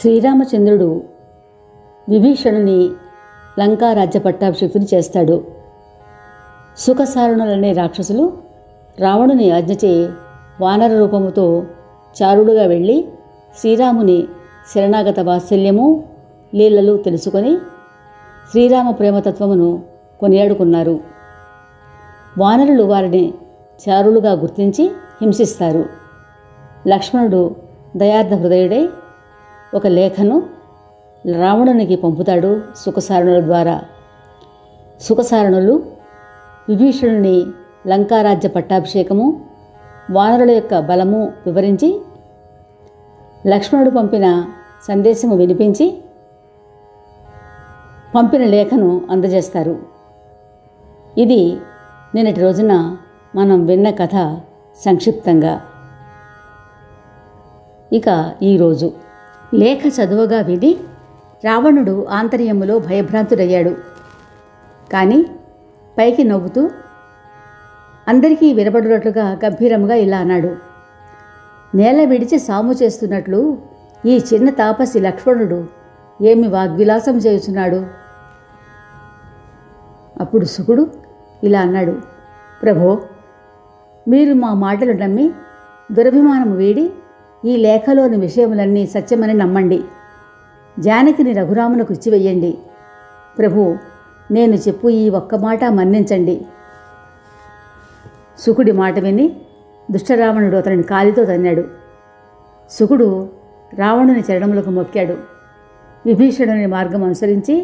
శ్రీరామచంద్రుడు విభీషణుని లంకా రాజ్య పట్టాభిషిక్తుని చేస్తాడు. సుఖసారణులనే రాక్షసులు రావణుని ఆజ్ఞచే వానర రూపముతో చారుడుగా వెళ్ళి శ్రీరాముని శరణాగత వాత్సల్యము లీలలు తెలుసుకొని శ్రీరామ ప్రేమతత్వమును కొనియాడుకున్నారు. వానరులు వారిని చారులుగా గుర్తించి హింసిస్తారు. లక్ష్మణుడు దయార్థ హృదయుడై ఒక లేఖను రావణునికి పంపుతాడు సుఖసారణుల ద్వారా. సుఖసారణులు విభీషణుని లంకారాజ్య పట్టాభిషేకము, వానరుల యొక్క బలము వివరించి లక్ష్మణుడు పంపిన సందేశము వినిపించి పంపిన లేఖను అందజేస్తారు. ఇది నిన్నటి రోజున మనం విన్న కథ సంక్షిప్తంగా. ఇక ఈరోజు లేఖ చదువుగా విని రావణుడు ఆంతర్యములో భయభ్రాంతుడయ్యాడు. కానీ పైకి నవ్వుతూ అందరికీ వినబడినట్లుగా గంభీరంగా ఇలా అన్నాడు: నేల విడిచి సాము చేస్తున్నట్లు ఈ చిన్న తాపసి లక్ష్మణుడు ఏమి వాగ్విలాసం చేయుచున్నాడు. అప్పుడు శుకుడు ఇలా అన్నాడు: ప్రభో, మీరు మా మాటలు నమ్మి దురభిమానము వీడి ఈ లేఖలోని విషయములన్నీ సత్యమని నమ్మండి. జానకిని రఘురామునకు ఇచ్చివెయ్యండి. ప్రభు, నేను చెప్పు ఈ ఒక్క మాట మన్నించండి. శుకుడి మాట విని దుష్టరావణుడు అతనిని కాలితో తన్నాడు. శుకుడు రావణుని చరణములకు మొక్కాడు. విభీషణుని మార్గం అనుసరించి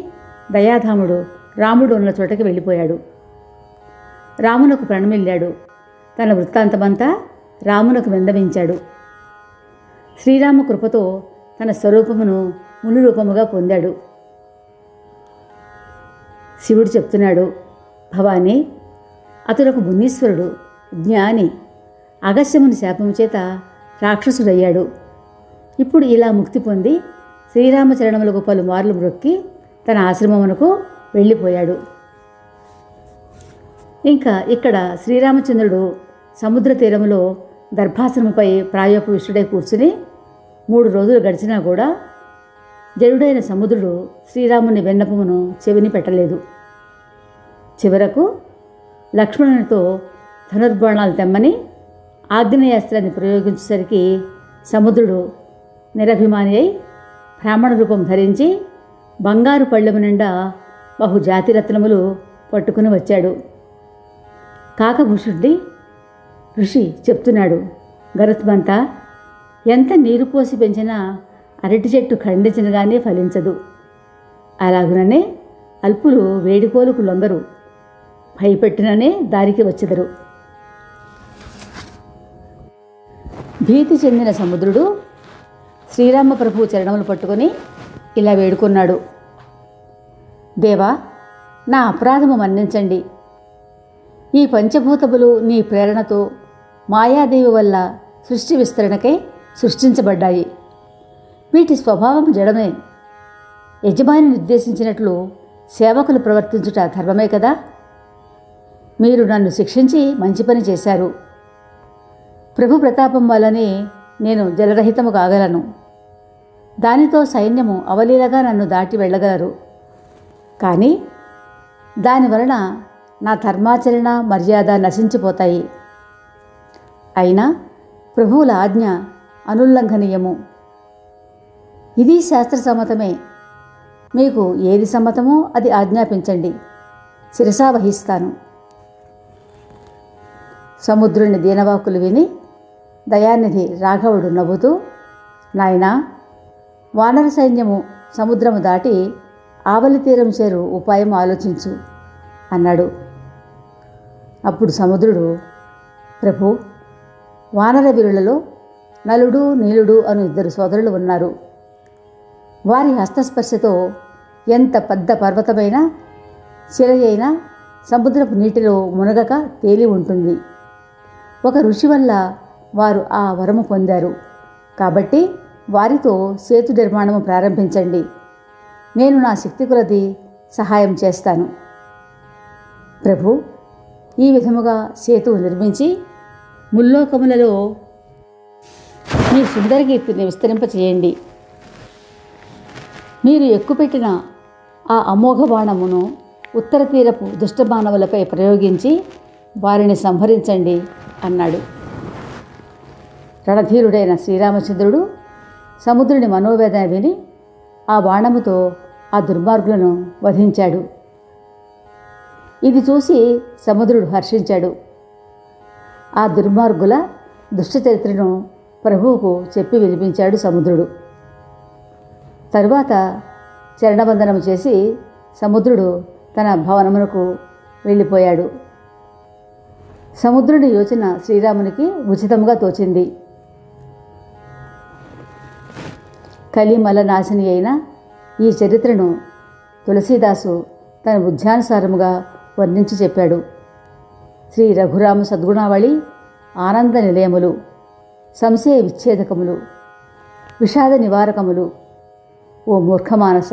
దయాధాముడు రాముడు ఉన్న చోటకి వెళ్ళిపోయాడు. రామునకు ప్రణమిల్లాడు. తన వృత్తాంతమంతా రామునకు విన్నవించాడు. శ్రీరామ కృపతో తన స్వరూపమును ముని రూపముగా పొందాడు. శివుడు చెప్తున్నాడు: భవానీ, అతడొక మునీశ్వరుడు, జ్ఞాని. అగస్త్యముని శాపము చేత రాక్షసుడయ్యాడు. ఇప్పుడు ఇలా ముక్తి పొంది శ్రీరామచరణములకు పలుమార్లు మ్రొక్కి తన ఆశ్రమమునకు వెళ్ళిపోయాడు. ఇంకా ఇక్కడ శ్రీరామచంద్రుడు సముద్ర తీరములో దర్భాసనముపై ప్రాయోపవిష్టుడై కూర్చుని 3 రోజులు గడిచినా కూడా జడుడైన సముద్రుడు శ్రీరాముని విన్నపమును చెవిని పెట్టలేదు. చివరకు లక్ష్మణునితో ధనుర్బాణాలు తెమ్మని ఆగ్నేయాస్త్రాన్ని ప్రయోగించేసరికి సముద్రుడు నిరభిమాని అయి బ్రాహ్మణ రూపం ధరించి బంగారు పళ్ళెము నిండా బహుజాతిరత్నములు పట్టుకుని వచ్చాడు. కాకభూషుడి ఋషి చెప్తున్నాడు: గరుత్మంతా, ఎంత నీరు పోసి పెంచినా అరటి చెట్టు ఖండించినగానే ఫలించదు. అలాగుననే అల్పులు వేడికోలుకు లొంగరు, భయపెట్టిననే దారికి వచ్చెదరు. భీతి చెందిన సముద్రుడు శ్రీరామ ప్రభువు చరణములు పట్టుకొని ఇలా వేడుకున్నాడు: దేవా, నా అపరాధము మన్నించండి. ఈ పంచభూతములు నీ ప్రేరణతో మాయాదేవి వల్ల సృష్టి విస్తరణకై సృష్టించబడ్డాయి. వీటి స్వభావం జడమే. యజమాని నిర్దేశించినట్లు సేవకులు ప్రవర్తించుట ధర్మమే కదా. మీరు నన్ను శిక్షించి మంచి పని చేశారు. ప్రభు ప్రతాపం వల్లనే నేను జలరహితము కాగలను. దానితో సైన్యము అవలీలగా నన్ను దాటి వెళ్ళగలరు. కానీ దానివలన నా ధర్మాచరణ మర్యాద నశించిపోతాయి. అయినా ప్రభువుల ఆజ్ఞ అనుల్లంఘనీయము. ఇది శాస్త్ర సమ్మతమే. మీకు ఏది సమ్మతమో అది ఆజ్ఞాపించండి, శిరసా వహిస్తాను. సముద్రుని దీనవాకులు విని దయానిధి రాఘవుడు నవ్వుతూ: నాయనా, వానర సైన్యము సముద్రము దాటి ఆవలి తీరం చేరు ఉపాయం ఆలోచించు అన్నాడు. అప్పుడు సముద్రుడు: ప్రభు, వానర వీరులలో నలుడు నీలుడు అను 2 సోదరులు ఉన్నారు. వారి హస్తస్పర్శతో ఎంత పెద్ద పర్వతమైనా శిల అయినా సముద్రపు నీటిలో మునగక తేలి ఉంటుంది. ఒక ఋషి వల్ల వారు ఆ వరము పొందారు. కాబట్టి వారితో సేతు నిర్మాణము ప్రారంభించండి. నేను నా శక్తి కొలది సహాయం చేస్తాను. ప్రభు, ఈ విధముగా సేతువు నిర్మించి ముల్లోకములలో మీ సుందరకీర్తిని విస్తరింపచేయండి. మీరు ఎక్కుపెట్టిన ఆ అమోఘ బాణమును ఉత్తర తీరపు దుష్టమానవులపై ప్రయోగించి వారిని సంహరించండి అన్నాడు. రణధీరుడైన శ్రీరామచంద్రుడు సముద్రుని మనోవేదన విని ఆ బాణముతో ఆ దుర్మార్గులను వధించాడు. ఇది చూసి సముద్రుడు హర్షించాడు. ఆ దుర్మార్గుల దుష్టచరిత్రను ప్రభువుకు చెప్పి వినిపించాడు సముద్రుడు. తరువాత చరణవందనము చేసి సముద్రుడు తన భవనమునకు వెళ్ళిపోయాడు. సముద్రుని యోచన శ్రీరామునికి ఉచితంగా తోచింది. కలిమల నాశిని అయిన ఈ చరిత్రను తులసీదాసు తన బుద్ధ్యానుసారముగా వర్ణించి చెప్పాడు. శ్రీ రఘురామ సద్గుణావళి ఆనంద నిలయములు, సంశయ విచ్ఛేదకములు, విషాద నివారకములు. ఓ మూర్ఖమానస,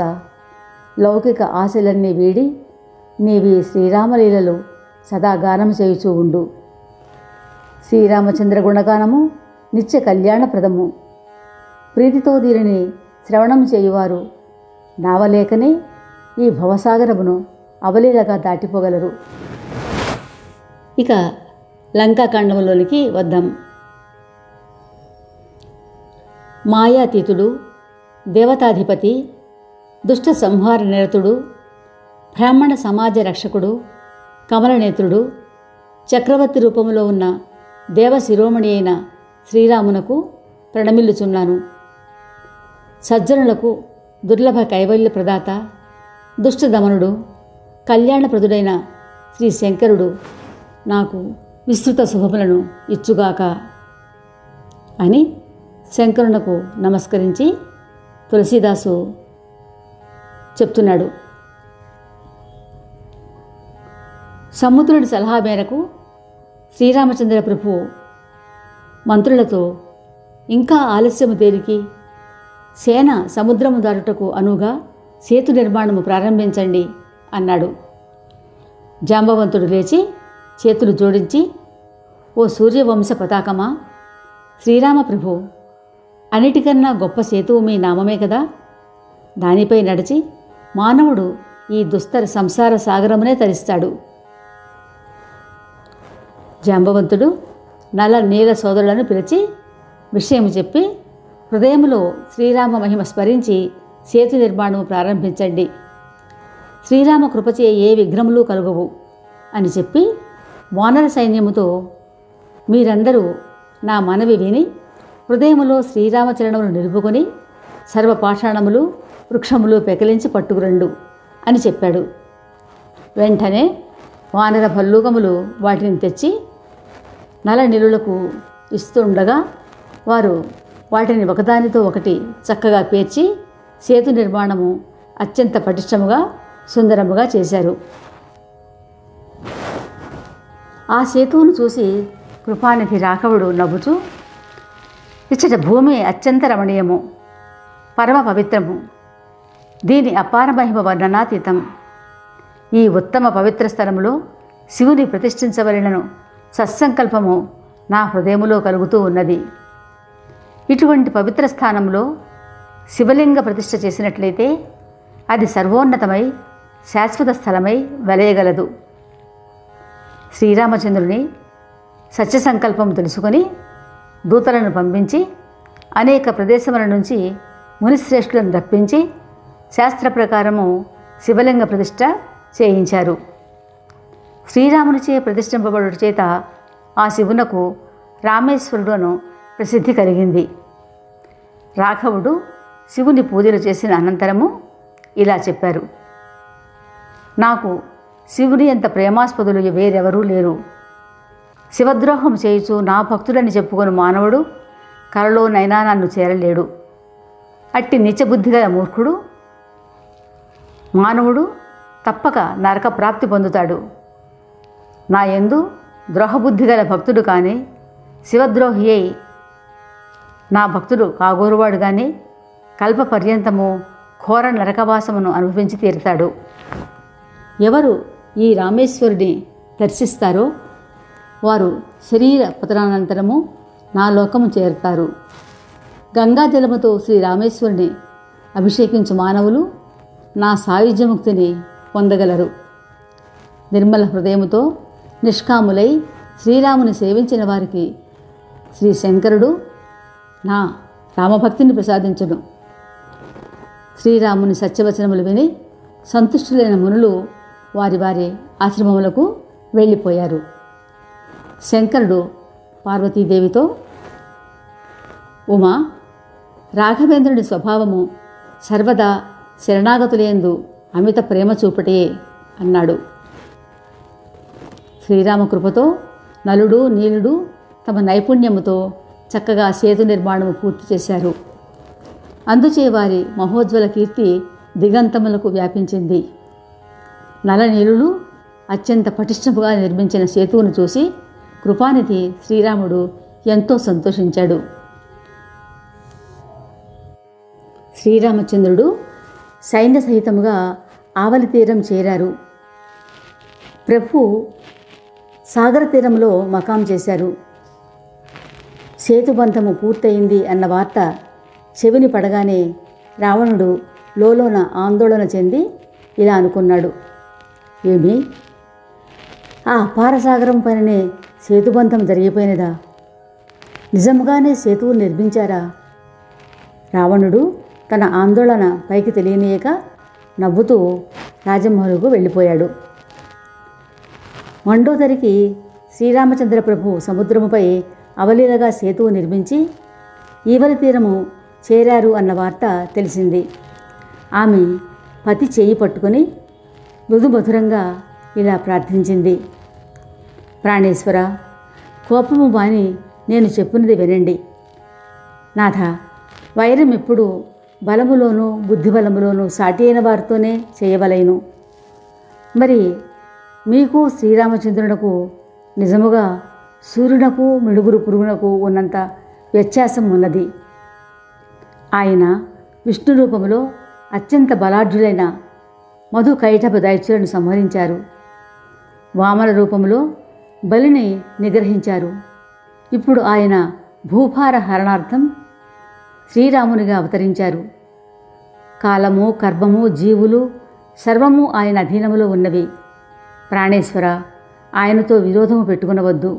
లౌకిక ఆశలన్నీ వీడి నీవి శ్రీరామలీలలు సదా గానము చేయుచూ ఉండు. శ్రీరామచంద్ర గుణగానము నిత్య కళ్యాణప్రదము. ప్రీతితో దీనిని శ్రవణం చేయువారు నావలేకనే ఈ భవసాగరమును అవలీలగా దాటిపోగలరు. ఇక లంకాకాండములోనికి వద్దాం. మాయాతీతుడు, దేవతాధిపతి, దుష్ట సంహార నిరతుడు, బ్రాహ్మణ సమాజ రక్షకుడు, కమలనేత్రుడు, చక్రవర్తి రూపంలో ఉన్న దేవశిరోమణి అయిన శ్రీరామునకు ప్రణమిల్లుచున్నాను. సజ్జనులకు దుర్లభ కైవల్య ప్రదాత, దుష్టదమనుడు, కళ్యాణప్రదుడైన శ్రీ శంకరుడు నాకు విస్తృత శుభములను ఇచ్చుగాక అని శంకరునకు నమస్కరించి తులసీదాసు చెప్తున్నాడు. సముద్రుడి సలహా మేరకు శ్రీరామచంద్ర ప్రభువు మంత్రులతో ఇంకా ఆలస్యము దేనికి, సేన సముద్రము దాటుటకు అనుగా సేతు నిర్మాణము ప్రారంభించండి అన్నాడు. జాంబవంతుడు లేచి చేతులు జోడించి, ఓ సూర్యవంశ పతాకమా, శ్రీరామ ప్రభు, అన్నిటికన్నా గొప్ప సేతువు మీ నామమే కదా. దానిపై నడిచి మానవుడు ఈ దుస్తర సంసార సాగరమునే తరిస్తాడు. జాంబవంతుడు నల నీల సోదరులను పిలిచి విషయం చెప్పి, హృదయంలో శ్రీరామ మహిమ స్మరించి సేతు నిర్మాణము ప్రారంభించండి. శ్రీరామ కృపచే ఏ విఘ్నములు కలుగవు అని చెప్పి వానర సైన్యముతో, మీరందరూ నా మనవి విని హృదయములో శ్రీరామచరణములు నిలుపుకొని సర్వపాషాణములు వృక్షములు పెకిలించి పట్టుకురండు అని చెప్పాడు. వెంటనే వానర భల్లూకములు వాటిని తెచ్చి నల నిలులకు ఇస్తుండగా వారు వాటిని ఒకదానితో ఒకటి చక్కగా పేర్చి సేతు నిర్మాణము అత్యంత పటిష్టముగా సుందరముగా చేశారు. ఆ సేతువును చూసి కృపానిధి రాఘవుడు నవ్వుచూ, ఇచ్చట భూమి అత్యంత రమణీయము, పరమ పవిత్రము, దీని అపార మహిమ వర్ణనాతీతం. ఈ ఉత్తమ పవిత్ర స్థలములో శివుని ప్రతిష్ఠించవలెనను సత్సంకల్పము నా హృదయములో కలుగుతూ ఉన్నది. ఇటువంటి పవిత్ర స్థానంలో శివలింగ ప్రతిష్ఠ చేసినట్లయితే అది సర్వోన్నతమై శాశ్వత స్థలమై వెలయగలదు. శ్రీరామచంద్రుని సత్యసంకల్పం తెలుసుకొని దూతలను పంపించి అనేక ప్రదేశముల నుంచి మునిశ్రేష్ఠులను రప్పించి శాస్త్ర ప్రకారము శివలింగ ప్రతిష్ఠ చేయించారు. శ్రీరామునిచే ప్రతిష్ఠింపబడుట చేత ఆ శివునకు రామేశ్వరుడు అను ప్రసిద్ధి కలిగింది. రాఘవుడు శివుని పూజలు చేసిన అనంతరము ఇలా చెప్పారు, నాకు శివుని అంత ప్రేమాస్పదులు వేరెవరూ లేరు. శివద్రోహం చేయుచు నా భక్తుడని చెప్పుకొని మానవుడు కలలోనైనా నన్ను చేరలేడు. అట్టి నీచబుద్ధి గల మూర్ఖుడు మానవుడు తప్పక నరక ప్రాప్తి పొందుతాడు. నా యందు ద్రోహబుద్ధి గల భక్తుడు కానీ శివద్రోహి అయి నా భక్తుడు కాగోరువాడు కానీ కల్ప పర్యంతము ఘోర నరకవాసమును అనుభవించి తీరుతాడు. ఎవరు ఈ రామేశ్వరుని దర్శిస్తారో వారు శరీర పతనానంతరము నా లోకము చేరుతారు. గంగాజలముతో శ్రీ రామేశ్వరుని అభిషేకించు మానవులు నా సాయుధ్యముక్తిని పొందగలరు. నిర్మల హృదయముతో నిష్కాములై శ్రీరాముని సేవించిన వారికి శ్రీ శంకరుడు నా రామభక్తిని ప్రసాదించును. శ్రీరాముని సత్యవచనములు విని సంతుష్టులైన మునులు వారి వారి ఆశ్రమములకు వెళ్ళిపోయారు. శంకరుడు పార్వతీదేవితో, ఉమా, రాఘవేంద్రుని స్వభావము సర్వదా శరణాగతులేందు అమిత ప్రేమ చూపటే అన్నాడు. శ్రీరామకృపతో నలుడు నీలుడు తమ నైపుణ్యముతో చక్కగా సేతు నిర్మాణము పూర్తి చేశారు. అందుచే వారి మహోజ్వల కీర్తి దిగంతములకు వ్యాపించింది. నలనీలులు అత్యంత పటిష్టముగా నిర్మించిన సేతువును చూసి కృపానిధి శ్రీరాముడు ఎంతో సంతోషించాడు. శ్రీరామచంద్రుడు సైన్య సహితముగా ఆవలి తీరం చేరారు. ప్రభు సాగర తీరంలో మకాం చేశారు. సేతుబంధము పూర్తయింది అన్న వార్త చెవిని పడగానే రావణుడు లోలోన ఆందోళన చెంది ఇలా అనుకున్నాడు, ఏమి, ఆ అపారసాగరం పైననే సేతుబంధం జరిగిపోయినదా? నిజంగానే సేతువు నిర్మించారా? రావణుడు తన ఆందోళన పైకి తెలియనీయక నవ్వుతూ రాజమహలుకు వెళ్ళిపోయాడు. మండోదరికి శ్రీరామచంద్ర ప్రభు సముద్రముపై అవలీలగా సేతువు నిర్మించి ఈవలి తీరము చేరారు అన్న వార్త తెలిసింది. ఆమె పతి చేయి పట్టుకొని మృదుమధురంగా ఇలా ప్రార్థించింది, ప్రాణేశ్వర, కోపము మాని నేను చెప్పినది వినండి. నాథ, వైరం ఎప్పుడు బలములోనూ బుద్ధిబలములోనూ సాటి అయిన వారితోనే చేయవలెను. మరి మీకు శ్రీరామచంద్రునకు నిజముగా సూర్యునకు మిడుగురు పురుగునకు ఉన్నంత వ్యత్యాసం ఉన్నది. ఆయన విష్ణు రూపములో అత్యంత బలాఢ్యులైన మధు కైటభ దైత్యులను సంహరించారు. వామన రూపములో బలిని నిగ్రహించారు. ఇప్పుడు ఆయన భూభార హరణార్థం శ్రీరామునిగా అవతరించారు. కాలము, కర్మము, జీవులు సర్వము ఆయన అధీనములో ఉన్నవి. ప్రాణేశ్వర, ఆయనతో విరోధము పెట్టుకునవద్దు.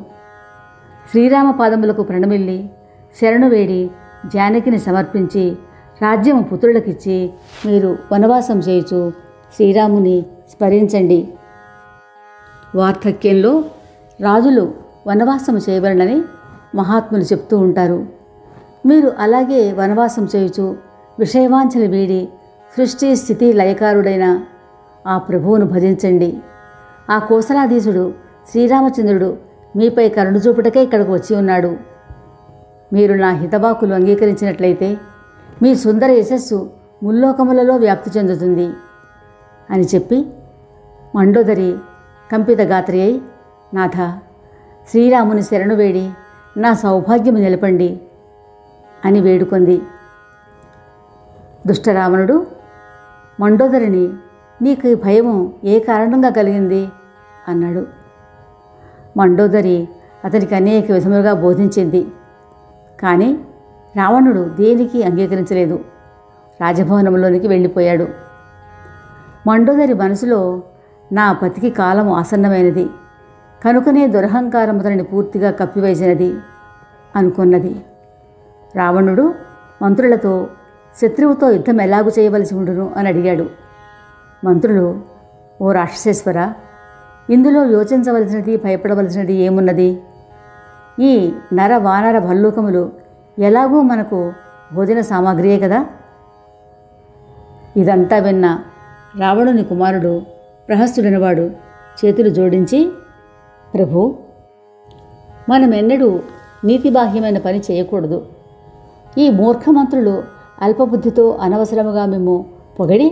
శ్రీరామ పాదములకు ప్రణమిల్లి శరణు వేడి జానకిని సమర్పించి రాజ్యము పుత్రులకిచ్చి మీరు వనవాసం చేయుచు శ్రీరాముని స్మరించండి. వార్ధక్యంలో రాజులు వనవాసం చేయవలనని మహాత్ములు చెప్తూ ఉంటారు. మీరు అలాగే వనవాసం చేయుచు విషయవాంఛలు వీడి సృష్టి స్థితి లయకారుడైన ఆ ప్రభువును భజించండి. ఆ కోసలాధీశుడు శ్రీరామచంద్రుడు మీపై కరుణ చూపుటకే ఇక్కడికి వచ్చి ఉన్నాడు. మీరు నా హితవాకులు అంగీకరించినట్లయితే మీ సుందర యశస్సు ముల్లోకములలో వ్యాప్తి చెందుతుంది అని చెప్పి మండోదరి కంపిత గాత్రి అయి, నాథ, శ్రీరాముని శరణు వేడి నా సౌభాగ్యము నిలపండి అని వేడుకొంది. దుష్టరావణుడు మండోదరిని, నీకు ఈ భయము ఏ కారణంగా కలిగింది అన్నాడు. మండోదరి అతనికి అనేక విధములుగా బోధించింది. కానీ రావణుడు దేనికి అంగీకరించలేదు. రాజభవనంలోనికి వెళ్ళిపోయాడు. మండోదరి మనసులో, నా పతికి కాలము ఆసన్నమైనది కనుకనే దురహంకారం అతనిని పూర్తిగా కప్పివేసినది అనుకున్నది. రావణుడు మంత్రులతో శత్రువుతో యుద్ధం ఎలాగూ చేయవలసి ఉండును అని అడిగాడు. మంత్రులు, ఓ రాక్షసేశ్వర, ఇందులో యోచించవలసినది భయపడవలసినది ఏమున్నది? ఈ నర వానర భల్లూకములు ఎలాగూ మనకు భోజన సామాగ్రియే కదా. ఇదంతా విన్న రావణుని కుమారుడు ప్రహస్తుడైనవాడు చేతులు జోడించి, ప్రభు, మనమెన్నడూ నీతిబాహ్యమైన పని చేయకూడదు. ఈ మూర్ఖమంత్రులు అల్పబుద్ధితో అనవసరముగా మేము పొగడి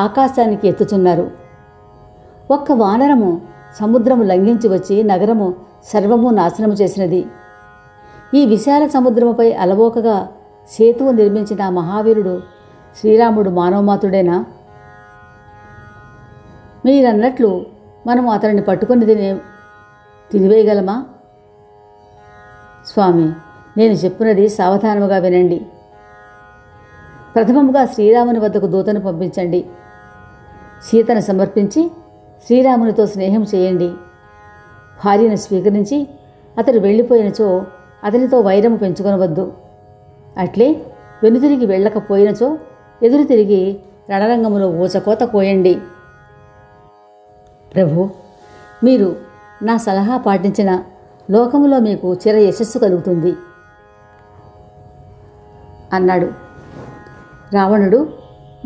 ఆకాశానికి ఎత్తుచున్నారు. ఒక్క వానరము సముద్రము లంఘించి వచ్చి నగరము సర్వము నాశనము చేసినది. ఈ విశాల సముద్రముపై అలవోకగా సేతువు నిర్మించిన మహావీరుడు శ్రీరాముడు మానవమాతుడేనా? మీరన్నట్లు మనము అతనిని పట్టుకుని తినివేయగలమా? స్వామి, నేను చెప్పినది సావధానముగా వినండి. ప్రథమముగా శ్రీరాముని వద్దకు దూతను పంపించండి. సీతను సమర్పించి శ్రీరామునితో స్నేహం చేయండి. భార్యను స్వీకరించి అతడు వెళ్ళిపోయినచో అతనితో వైరము పెంచుకొనవద్దు. అట్లే వెనుతిరిగి వెళ్ళకపోయినచో ఎదురు తిరిగి రణరంగములో ఊచకోత కోయండి. ప్రభు, మీరు నా సలహా పాటించిన లోకములో మీకు చిర యశస్సు కలుగుతుంది అన్నాడు. రావణుడు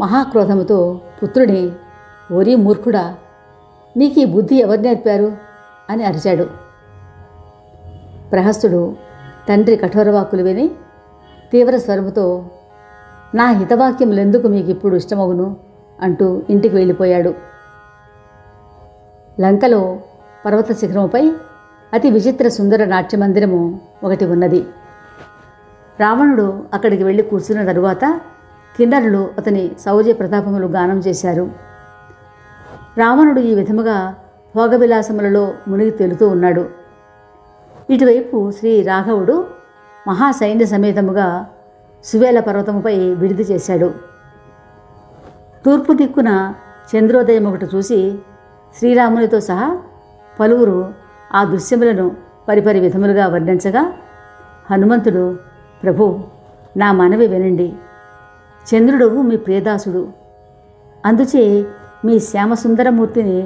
మహాక్రోధముతో పుత్రుని, ఓరి మూర్ఖుడా, నీకు ఈ బుద్ధి ఎవరు నేర్పారు అని అరిచాడు. ప్రహస్తుడు తండ్రి కఠోరవాక్కులు విని తీవ్ర స్వరముతో, నా హితవాక్యములెందుకు మీకు ఇప్పుడు ఇష్టమగును అంటూ ఇంటికి వెళ్ళిపోయాడు. లంకలో పర్వత శిఖరముపై అతి విచిత్ర సుందర నాట్యమందిరము ఒకటి ఉన్నది. రావణుడు అక్కడికి వెళ్ళి కూర్చున్న తరువాత కిన్నరులు అతని శౌర్య ప్రతాపములు గానం చేశారు. రావణుడు ఈ విధముగా భోగవిలాసములలో మునిగి తేలుతూ ఉన్నాడు. ఇటువైపు శ్రీ రాఘవుడు మహాసైన్య సమేతముగా సువేల పర్వతముపై విడిది చేశాడు. తూర్పు దిక్కున చంద్రోదయం ఒకటి చూసి శ్రీరామునితో సహా పలువురు ఆ దృశ్యములను పరిపరి విధములుగా వర్ణించగా హనుమంతుడు, ప్రభు, నా మనవి వినండి. చంద్రుడు మీ ప్రియదాసుడు, అందుచే మీ శ్యామసుందరమూర్తిని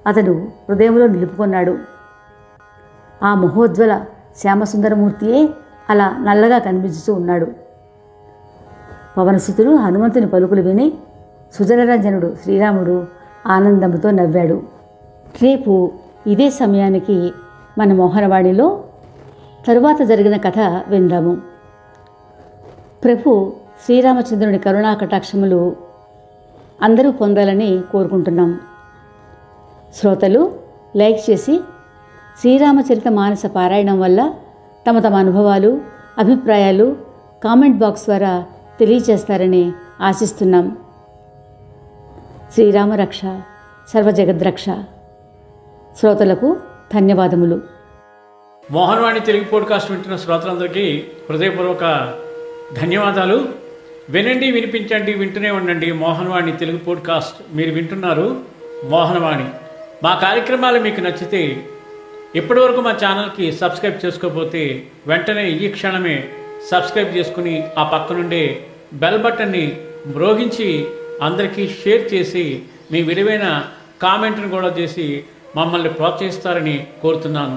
అతడు హృదయంలో నిలుపుకొన్నాడు. ఆ మహోజ్వల శ్యామసుందరమూర్తియే అలా నల్లగా కనిపించుతూ ఉన్నాడు. పవనసుతుడు హనుమంతుని పలుకులు విని సుజనరంజనుడు శ్రీరాముడు ఆనందంతో నవ్వాడు. రేపు ఇదే సమయానికి మన మోహనవాణిలో తరువాత జరిగిన కథ విందాము. ప్రభు శ్రీరామచంద్రుని కరుణా కటాక్షములు అందరూ పొందాలని కోరుకుంటున్నాం. శ్రోతలు లైక్ చేసి శ్రీరామచరిత మానస పారాయణం వల్ల తమ తమ అనుభవాలు, అభిప్రాయాలు కామెంట్ బాక్స్ ద్వారా తెలియచేస్తారని ఆశిస్తున్నాం. శ్రీరామరక్ష సర్వజగద్రక్ష. శ్రోతలకు ధన్యవాదములు. మోహనవాణి తెలుగు పోడ్కాస్ట్ వింటున్న శ్రోతలందరికీ హృదయపూర్వక ధన్యవాదాలు. వినండి, వినిపించండి, వింటూనే ఉండండి మోహనవాణి తెలుగు పోడ్కాస్ట్. మీరు వింటున్నారు మోహనవాణి. మా కార్యక్రమాలు మీకు నచ్చితే ఇప్పటివరకు మా ఛానల్కి సబ్స్క్రైబ్ చేసుకోకపోతే వెంటనే ఈ క్షణమే సబ్స్క్రైబ్ చేసుకుని ఆ పక్కనుండే బెల్ బటన్ని మ్రోగించి అందరికీ షేర్ చేసి మీ విలువైన కామెంట్ను కూడా చేసి మమ్మల్ని ప్రోత్సహిస్తారని కోరుతున్నాను.